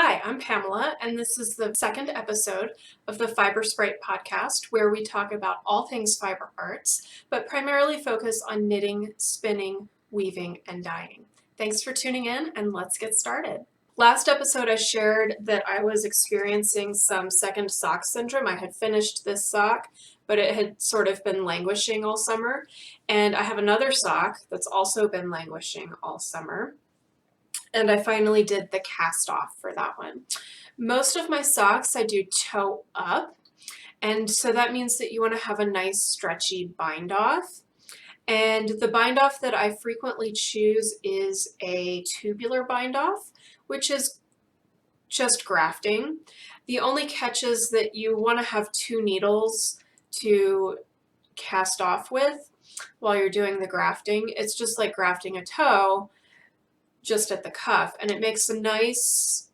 Hi, I'm Pamela, and this is the second episode of the Sprite podcast, where we talk about all things fiber arts, but primarily focus on knitting, spinning, weaving, and dyeing. Thanks for tuning in, and let's get started. Last episode, I shared that I was experiencing some second sock syndrome. I had finished this sock, but it had sort of been languishing all summer, and I have another sock that's also been languishing all summer. And I finally did the cast off for that one. Most of my socks I do toe up, and so that means that you want to have a nice stretchy bind off. And the bind off that I frequently choose is a tubular bind off, which is just grafting. The only catch is that you want to have two needles to cast off with while you're doing the grafting. It's just like grafting a toe, just at the cuff, and it makes a nice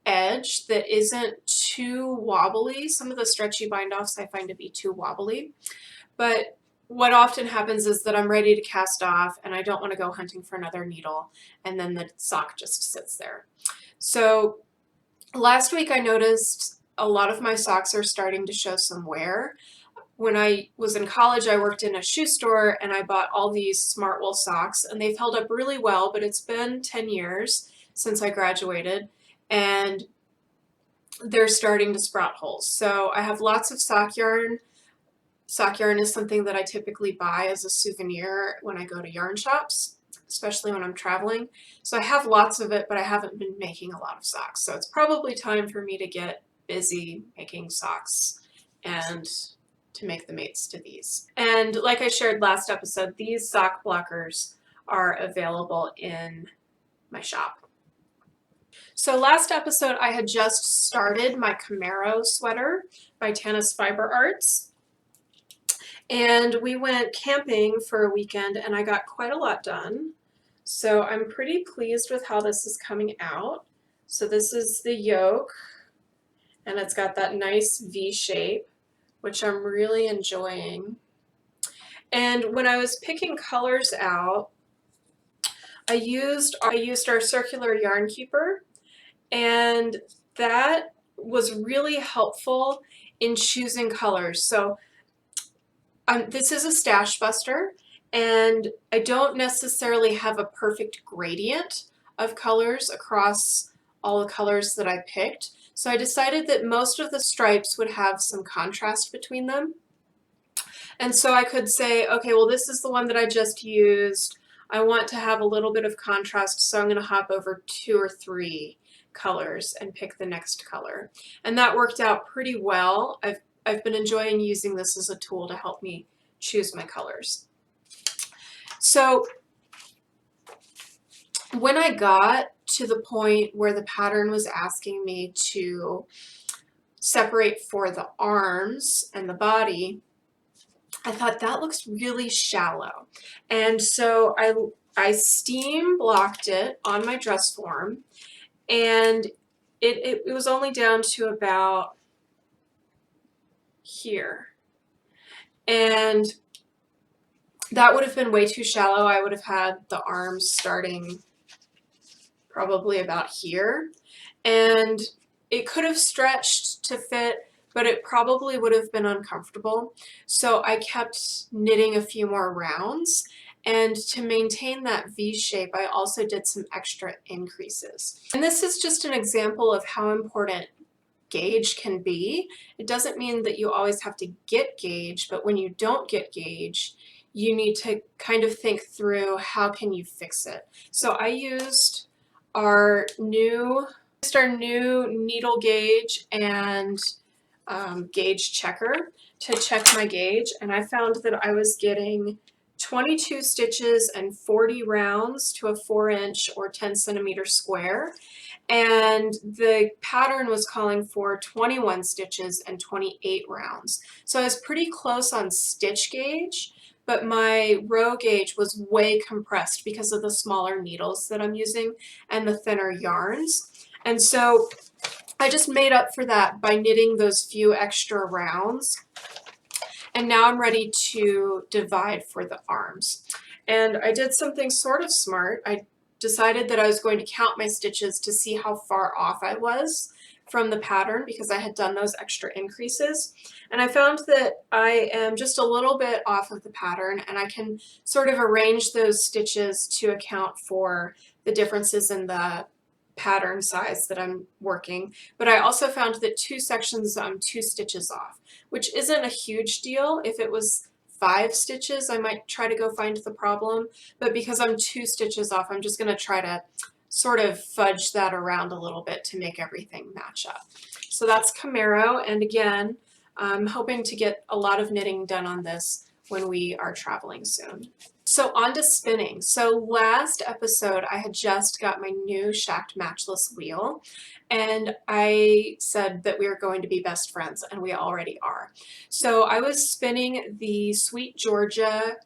edge that isn't too wobbly. Some of the stretchy bind offs I find to be too wobbly, but what often happens is that I'm ready to cast off and I don't want to go hunting for another needle, and then the sock just sits there. So last week I noticed a lot of my socks are starting to show some wear. When I was in college, I worked in a shoe store and I bought all these Smartwool socks, and they've held up really well, but it's been 10 years since I graduated and they're starting to sprout holes. So I have lots of sock yarn. Sock yarn is something that I typically buy as a souvenir when I go to yarn shops, especially when I'm traveling. So I have lots of it, but I haven't been making a lot of socks. So it's probably time for me to get busy making socks and to make the mates to these. And like I shared last episode, these sock blockers are available in my shop. So last episode I had just started my Camaro sweater by Tana's Fiber Arts, and we went camping for a weekend and I got quite a lot done. So I'm pretty pleased with how this is coming out. So this is the yoke, and it's got that nice V shape, which I'm really enjoying. And when I was picking colors out, I used our circular yarn keeper, and that was really helpful in choosing colors. So this is a stash buster, and I don't necessarily have a perfect gradient of colors across all the colors that I picked. So I decided that most of the stripes would have some contrast between them. And so I could say, okay, well, this is the one that I just used. I want to have a little bit of contrast, so I'm going to hop over 2 or 3 colors and pick the next color. And that worked out pretty well. I've been enjoying using this as a tool to help me choose my colors. So when I got to the point where the pattern was asking me to separate for the arms and the body, I thought that looks really shallow. And so I steam blocked it on my dress form, and it was only down to about here. And that would have been way too shallow. I would have had the arms starting probably about here. And it could have stretched to fit, but it probably would have been uncomfortable. So I kept knitting a few more rounds, and to maintain that V shape, I also did some extra increases. And this is just an example of how important gauge can be. It doesn't mean that you always have to get gauge, but when you don't get gauge, you need to kind of think through how can you fix it. So I used our new needle gauge and gauge checker to check my gauge, and I found that I was getting 22 stitches and 40 rounds to a 4-inch or 10-centimeter square, and the pattern was calling for 21 stitches and 28 rounds. So I was pretty close on stitch gauge, but my row gauge was way compressed because of the smaller needles that I'm using and the thinner yarns. And so I just made up for that by knitting those few extra rounds. And now I'm ready to divide for the arms. And I did something sort of smart. I decided that I was going to count my stitches to see how far off I was from the pattern because I had done those extra increases. And I found that I am just a little bit off of the pattern, and I can sort of arrange those stitches to account for the differences in the pattern size that I'm working. But I also found that 2 sections I'm 2 stitches off, which isn't a huge deal. If it was 5 stitches, I might try to go find the problem, but because I'm 2 stitches off, I'm just going to try to sort of fudge that around a little bit to make everything match up. So that's Camaro, and again, I'm hoping to get a lot of knitting done on this when we are traveling soon. So on to spinning. So last episode, I had just got my new Shacked Matchless wheel, and I said that we were going to be best friends, and we already are. So I was spinning the Sweet Georgia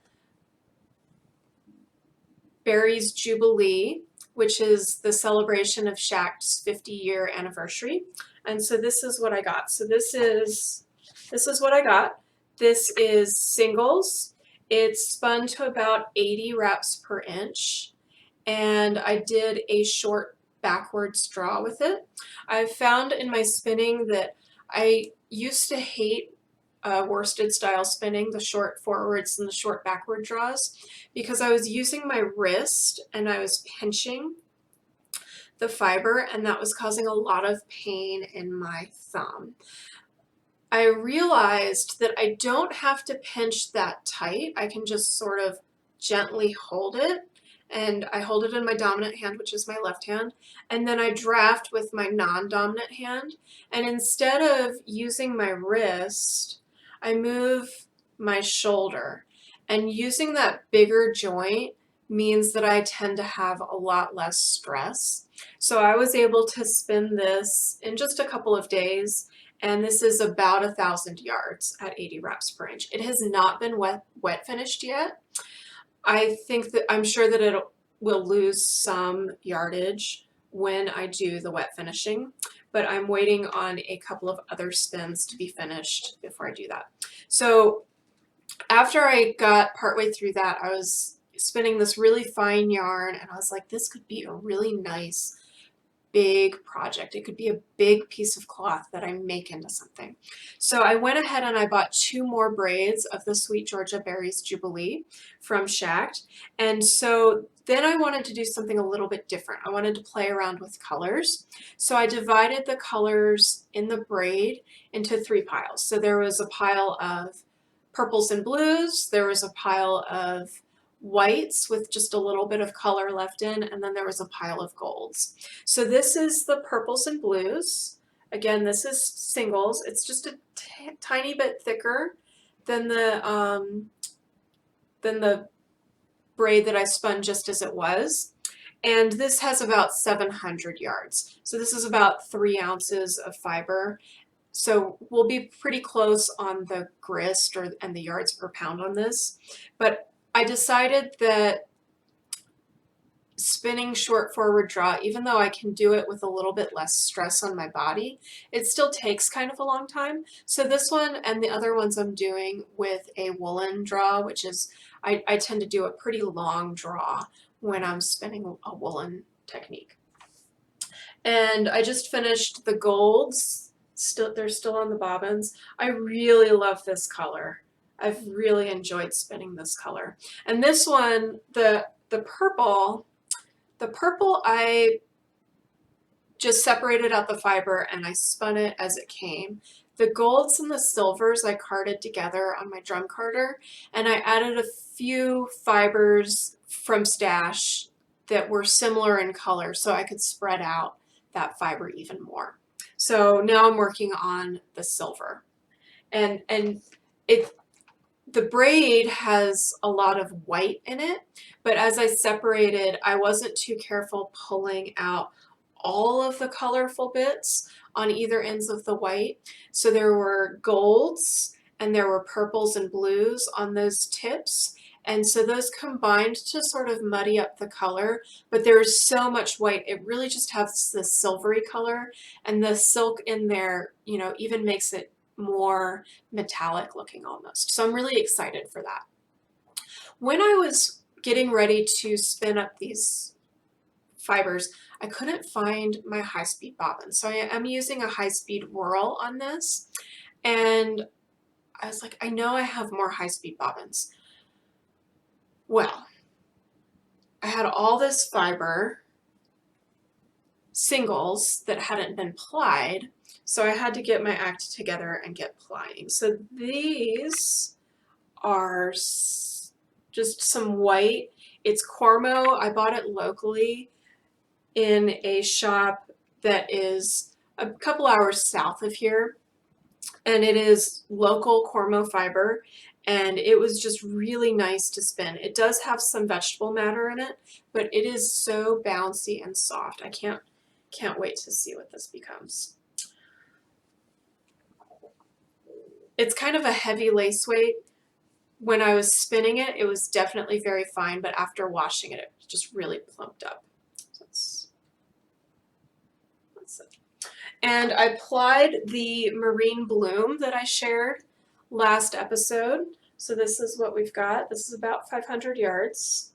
Berries Jubilee, which is the celebration of Shacked's 50-year anniversary. And so this is what I got. So this is what I got. This is singles. It's spun to about 80 wraps per inch, and I did a short backwards draw with it. I've found in my spinning that I used to hate worsted style spinning, the short forwards and the short backward draws, because I was using my wrist and I was pinching the fiber, and that was causing a lot of pain in my thumb. I realized that I don't have to pinch that tight. I can just sort of gently hold it, and I hold it in my dominant hand, which is my left hand, and then I draft with my non-dominant hand. And instead of using my wrist, I move my shoulder. And using that bigger joint means that I tend to have a lot less stress. So I was able to spin this in just a couple of days, and this is about 1,000 yards at 80 wraps per inch. It has not been wet finished yet. I'm sure that it will lose some yardage when I do the wet finishing, but I'm waiting on a couple of other spins to be finished before I do that. So after I got partway through that, I was spinning this really fine yarn, and I was like, this could be a really nice big project. It could be a big piece of cloth that I make into something. So I went ahead and I bought 2 more braids of the Sweet Georgia Berries Jubilee from Shacked. And so then I wanted to do something a little bit different. I wanted to play around with colors. So I divided the colors in the braid into 3 piles. So there was a pile of purples and blues, there was a pile of whites with just a little bit of color left in, and then there was a pile of golds. So this is the purples and blues. Again, this is singles. It's just a tiny bit thicker than the braid that I spun just as it was. And this has about 700 yards. So this is about 3 ounces of fiber. So we'll be pretty close on the grist and the yards per pound on this. But I decided that spinning short forward draw, even though I can do it with a little bit less stress on my body, it still takes kind of a long time. So this one and the other ones I'm doing with a woolen draw, which is, I tend to do a pretty long draw when I'm spinning a woolen technique. And I just finished the golds. They're still on the bobbins. I really love this color. I've really enjoyed spinning this color. And this one, the purple I just separated out the fiber and I spun it as it came. The golds and the silvers I carded together on my drum carder, and I added a few fibers from Stash that were similar in color so I could spread out that fiber even more. So now I'm working on the silver. And the braid has a lot of white in it, but as I separated, I wasn't too careful pulling out all of the colorful bits on either ends of the white. So there were golds and there were purples and blues on those tips. And so those combined to sort of muddy up the color, but there is so much white, it really just has this silvery color, and the silk in there, you know, even makes it more metallic looking almost. So I'm really excited for that. When I was getting ready to spin up these fibers, I couldn't find my high-speed bobbin. So I am using a high-speed whirl on this, and I was like, I know I have more high-speed bobbins. Well, I had all this fiber singles that hadn't been plied, so I had to get my act together and get plying. So these are just some white. It's Cormo. I bought it locally in a shop that is a couple hours south of here, and it is local Cormo fiber, and it was just really nice to spin. It does have some vegetable matter in it, but it is so bouncy and soft. I can't wait to see what this becomes. It's kind of a heavy lace weight. When I was spinning it, it was definitely very fine, but after washing it, it just really plumped up. So that's it. And I applied the Marine Bloom that I shared last episode. So this is what we've got. This is about 500 yards.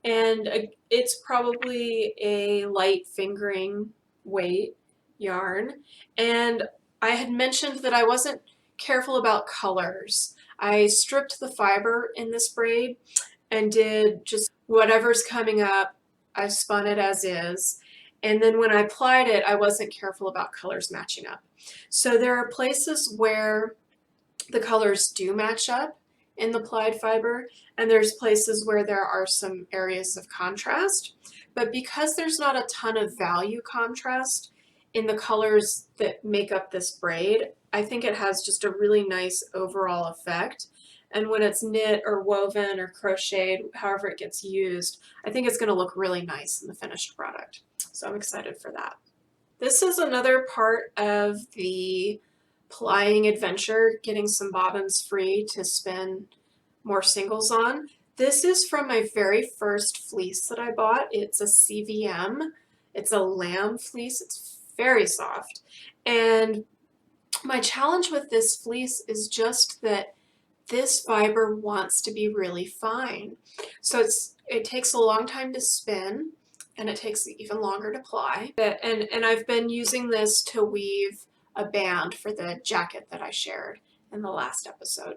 And it's probably a light fingering weight yarn. And I had mentioned that I wasn't careful about colors. I stripped the fiber in this braid and did just whatever's coming up. I spun it as is. And then when I plied it, I wasn't careful about colors matching up. So there are places where the colors do match up in the plied fiber, and there's places where there are some areas of contrast. But because there's not a ton of value contrast in the colors that make up this braid, I think it has just a really nice overall effect. And when it's knit or woven or crocheted, however it gets used, I think it's going to look really nice in the finished product. So I'm excited for that. This is another part of the plying adventure, getting some bobbins free to spin more singles on. This is from my very first fleece that I bought. It's a CVM. It's a lamb fleece. It's very soft. And my challenge with this fleece is just that this fiber wants to be really fine. So it takes a long time to spin, and it takes even longer to ply. And I've been using this to weave a band for the jacket that I shared in the last episode.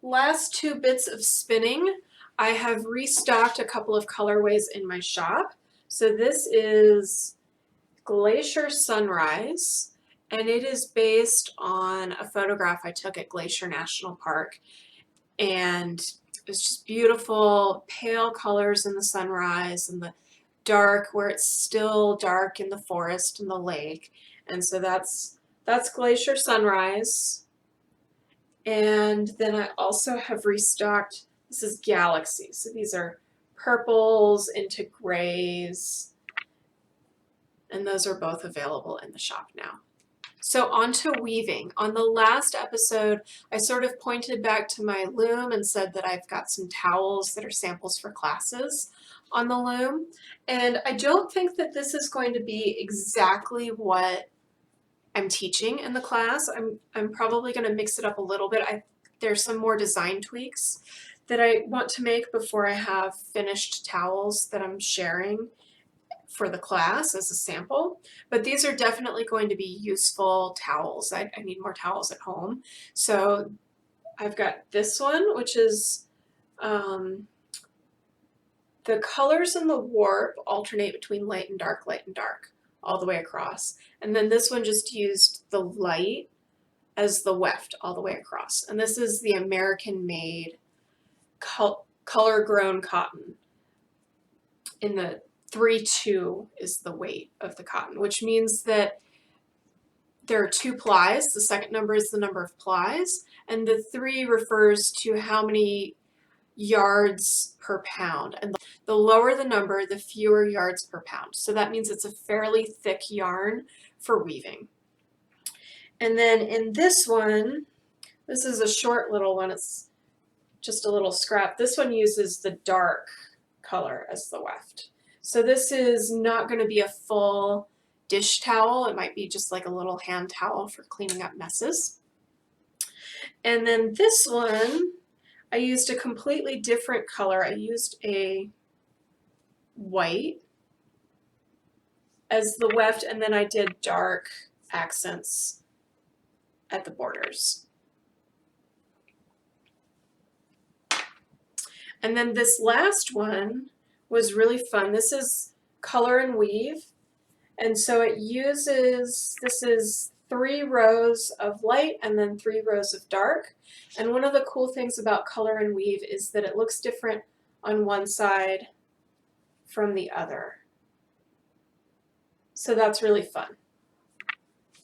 Last two bits of spinning, I have restocked a couple of colorways in my shop. So this is Glacier Sunrise, and it is based on a photograph I took at Glacier National Park, and it's just beautiful pale colors in the sunrise and the dark where it's still dark in the forest and the lake. And so that's Glacier Sunrise. And then I also have restocked, this is Galaxy. So these are purples into grays, and those are both available in the shop now. So on to weaving. On the last episode, I sort of pointed back to my loom and said that I've got some towels that are samples for classes on the loom. And I don't think that this is going to be exactly what I'm teaching in the class. I'm probably going to mix it up a little bit. There's some more design tweaks that I want to make before I have finished towels that I'm sharing for the class as a sample, but these are definitely going to be useful towels. I need more towels at home. So I've got this one, which is the colors in the warp alternate between light and dark, all the way across. And then this one just used the light as the weft all the way across. And this is the American-made color-grown cotton. In the 3-2 is the weight of the cotton, which means that there are 2 plies. The second number is the number of plies, and the 3 refers to how many yards per pound. And the lower the number, the fewer yards per pound. So that means it's a fairly thick yarn for weaving. And then in this one, this is a short little one. It's just a little scrap. This one uses the dark color as the weft. So this is not going to be a full dish towel. It might be just like a little hand towel for cleaning up messes. And then this one, I used a completely different color. I used a white as the weft, and then I did dark accents at the borders. And then this last one was really fun. This is color and weave. And so it uses, this is 3 rows of light and then 3 rows of dark. And one of the cool things about color and weave is that it looks different on one side from the other. So that's really fun.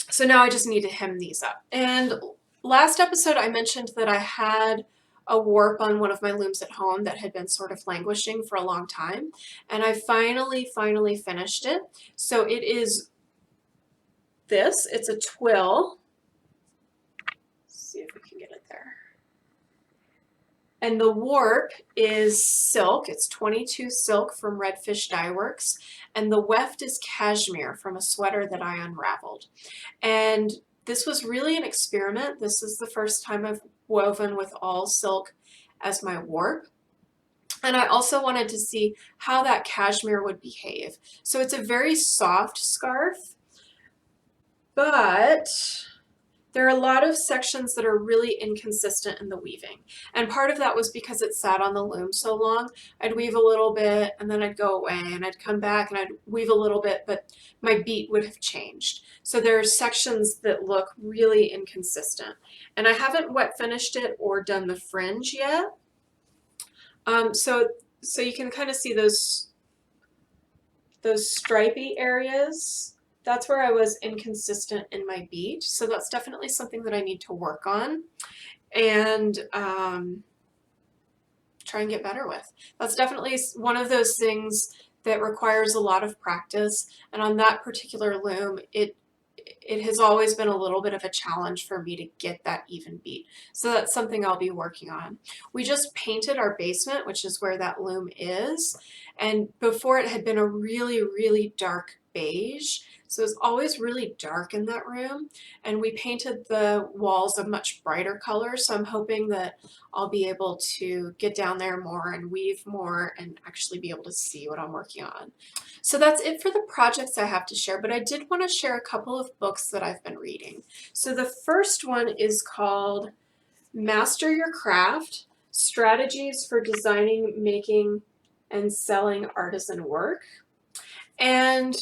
So now I just need to hem these up. And last episode I mentioned that I had a warp on one of my looms at home that had been sort of languishing for a long time. And I finally finished it. So it is this, it's a twill. Let's see if we can get it there. And the warp is silk. It's 22 silk from Redfish Dye Works. And the weft is cashmere from a sweater that I unraveled. And this was really an experiment. This is the first time I've woven with all silk as my warp. And I also wanted to see how that cashmere would behave. So it's a very soft scarf, but there are a lot of sections that are really inconsistent in the weaving. And part of that was because it sat on the loom so long. I'd weave a little bit and then I'd go away and I'd come back and I'd weave a little bit, but my beat would have changed. So there are sections that look really inconsistent. And I haven't wet finished it or done the fringe yet. So you can kind of see those stripy areas. That's where I was inconsistent in my beat. So that's definitely something that I need to work on and try and get better with. That's definitely one of those things that requires a lot of practice. And on that particular loom, it has always been a little bit of a challenge for me to get that even beat. So that's something I'll be working on. We just painted our basement, which is where that loom is. And before it had been a really dark beige. So it was always really dark in that room. And we painted the walls a much brighter color. So I'm hoping that I'll be able to get down there more and weave more and actually be able to see what I'm working on. So that's it for the projects I have to share, but I did want to share a couple of books that I've been reading. So the first one is called Master Your Craft: Strategies for Designing, Making, and Selling Artisan Work. And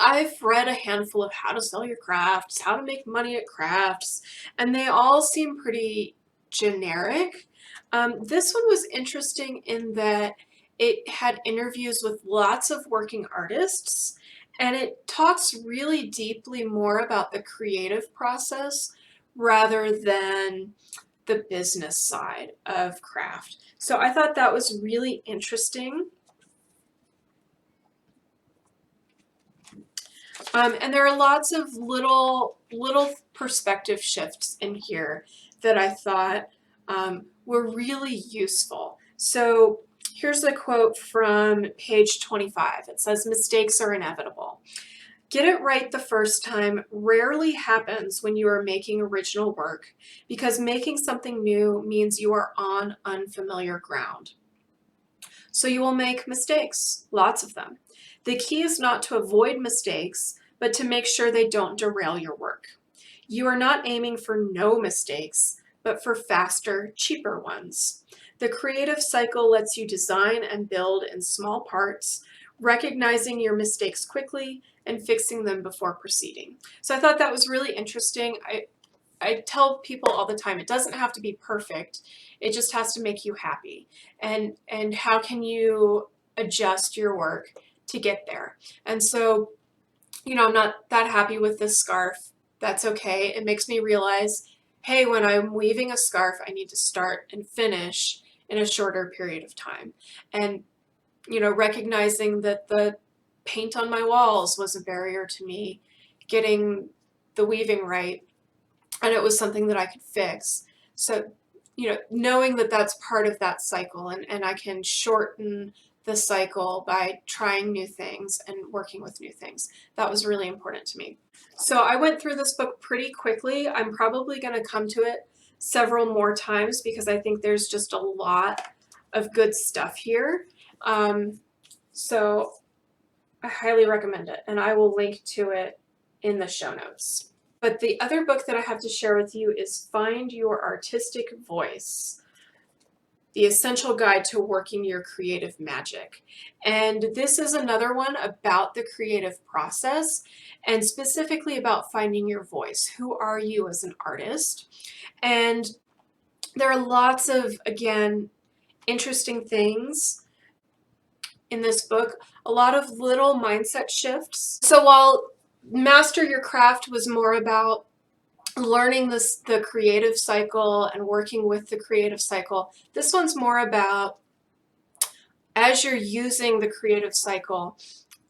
I've read a handful of how to sell your crafts, how to make money at crafts, and they all seem pretty generic. This one was interesting in that it had interviews with lots of working artists, and it talks really deeply more about the creative process rather than the business side of craft. So I thought that was really interesting. And there are lots of little perspective shifts in here that I thought were really useful. So here's a quote from page 25. It says, "Mistakes are inevitable. Get it right the first time rarely happens when you are making original work, because making something new means you are on unfamiliar ground. So you will make mistakes, lots of them. The key is not to avoid mistakes, but to make sure they don't derail your work. You are not aiming for no mistakes, but for faster, cheaper ones. The creative cycle lets you design and build in small parts, recognizing your mistakes quickly and fixing them before proceeding." So I thought that was really interesting. I tell people all the time, it doesn't have to be perfect. It just has to make you happy. And how can you adjust your work to get there? And so, you know, I'm not that happy with this scarf. That's okay. It makes me realize, hey, when I'm weaving a scarf, I need to start and finish in a shorter period of time. And, you know, recognizing that the paint on my walls was a barrier to me getting the weaving right, and it was something that I could fix. So, you know, knowing that that's part of that cycle, and I can shorten the cycle by trying new things and working with new things. That was really important to me. So I went through this book pretty quickly. I'm probably going to come to it several more times because I think there's just a lot of good stuff here. So I highly recommend it, and I will link to it in the show notes. But the other book that I have to share with you is Find Your Artistic Voice: The Essential Guide to Working Your Creative Magic. And this is another one about the creative process and specifically about finding your voice. Who are you as an artist? And there are lots of, again, interesting things in this book, a lot of little mindset shifts. So while Master Your Craft was more about learning the creative cycle and working with the creative cycle, this one's more about, as you're using the creative cycle,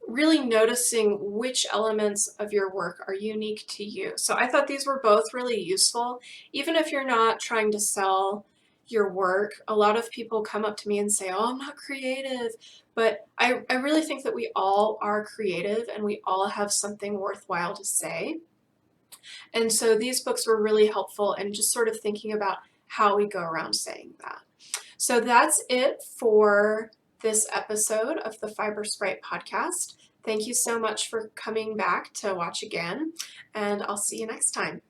really noticing which elements of your work are unique to you. So I thought these were both really useful. Even if you're not trying to sell your work, a lot of people come up to me and say, oh, I'm not creative. But I really think that we all are creative and we all have something worthwhile to say. And so these books were really helpful in just sort of thinking about how we go around saying that. So that's it for this episode of the Fiber Sprite podcast. Thank you so much for coming back to watch again, and I'll see you next time.